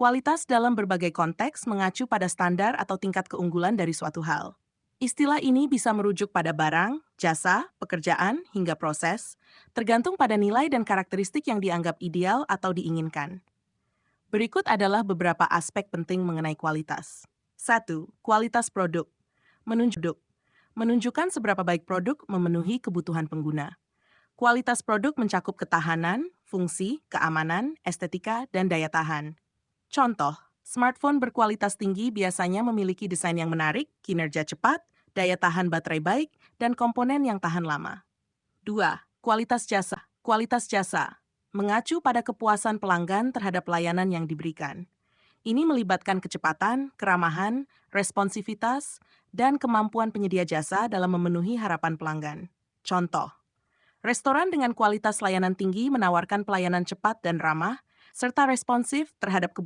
Kualitas dalam berbagai konteks mengacu pada standar atau tingkat keunggulan dari suatu hal. Istilah ini bisa merujuk pada barang, jasa, pekerjaan, hingga proses, tergantung pada nilai dan karakteristik yang dianggap ideal atau diinginkan. Berikut adalah beberapa aspek penting mengenai kualitas. 1. Kualitas produk. Menunjukkan seberapa baik produk memenuhi kebutuhan pengguna. Kualitas produk mencakup ketahanan, fungsi, keamanan, estetika, dan daya tahan. Contoh, smartphone berkualitas tinggi biasanya memiliki desain yang menarik, kinerja cepat, daya tahan baterai baik, dan komponen yang tahan lama. 2. Kualitas jasa. Kualitas jasa mengacu pada kepuasan pelanggan terhadap layanan yang diberikan. Ini melibatkan kecepatan, keramahan, responsivitas, dan kemampuan penyedia jasa dalam memenuhi harapan pelanggan. Contoh, restoran dengan kualitas layanan tinggi menawarkan pelayanan cepat dan ramah, serta responsif terhadap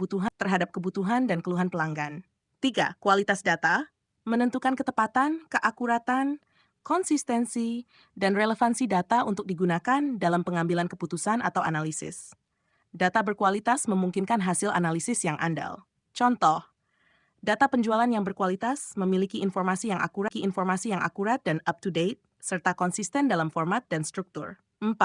kebutuhan dan keluhan pelanggan. 3. Kualitas data menentukan ketepatan, keakuratan, konsistensi, dan relevansi data untuk digunakan dalam pengambilan keputusan atau analisis. Data berkualitas memungkinkan hasil analisis yang andal. Contoh, data penjualan yang berkualitas memiliki informasi yang akurat dan up-to-date, serta konsisten dalam format dan struktur. 4.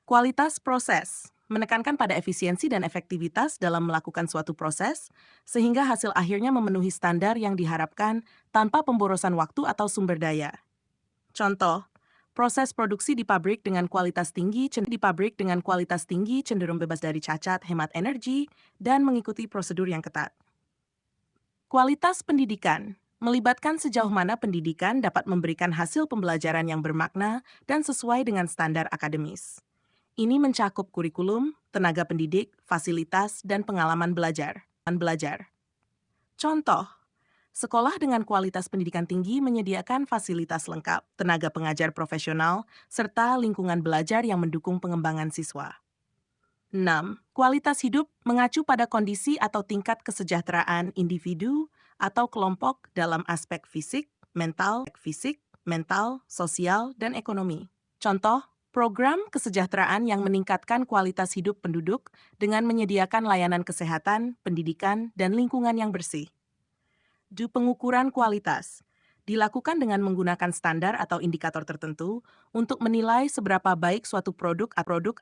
Kualitas proses menekankan pada efisiensi dan efektivitas dalam melakukan suatu proses, sehingga hasil akhirnya memenuhi standar yang diharapkan tanpa pemborosan waktu atau sumber daya. Contoh, proses produksi di pabrik dengan kualitas tinggi cenderung bebas dari cacat, hemat energi, dan mengikuti prosedur yang ketat. Kualitas pendidikan melibatkan sejauh mana pendidikan dapat memberikan hasil pembelajaran yang bermakna dan sesuai dengan standar akademis. Ini mencakup kurikulum, tenaga pendidik, fasilitas, dan pengalaman belajar. Contoh, sekolah dengan kualitas pendidikan tinggi menyediakan fasilitas lengkap, tenaga pengajar profesional, serta lingkungan belajar yang mendukung pengembangan siswa. 6. Kualitas hidup mengacu pada kondisi atau tingkat kesejahteraan individu atau kelompok dalam aspek fisik, mental, sosial, dan ekonomi. Contoh, program kesejahteraan yang meningkatkan kualitas hidup penduduk dengan menyediakan layanan kesehatan, pendidikan, dan lingkungan yang bersih. Pengukuran kualitas dilakukan dengan menggunakan standar atau indikator tertentu untuk menilai seberapa baik suatu produk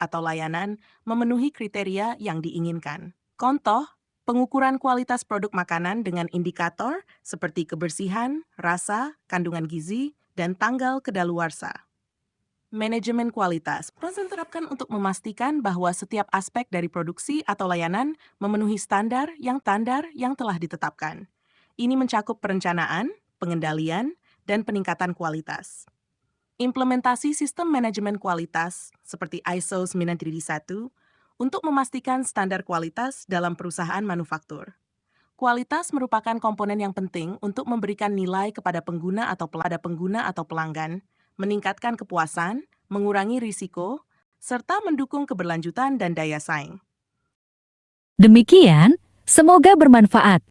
atau layanan memenuhi kriteria yang diinginkan. Contoh, pengukuran kualitas produk makanan dengan indikator seperti kebersihan, rasa, kandungan gizi, dan tanggal kedaluarsa. Manajemen kualitas terapkan untuk memastikan bahwa setiap aspek dari produksi atau layanan memenuhi standar yang telah ditetapkan. Ini mencakup perencanaan, pengendalian, dan peningkatan kualitas. Implementasi sistem manajemen kualitas seperti ISO 9001 untuk memastikan standar kualitas dalam perusahaan manufaktur. Kualitas merupakan komponen yang penting untuk memberikan nilai kepada pengguna atau pelanggan, meningkatkan kepuasan, mengurangi risiko, serta mendukung keberlanjutan dan daya saing. Demikian, semoga bermanfaat.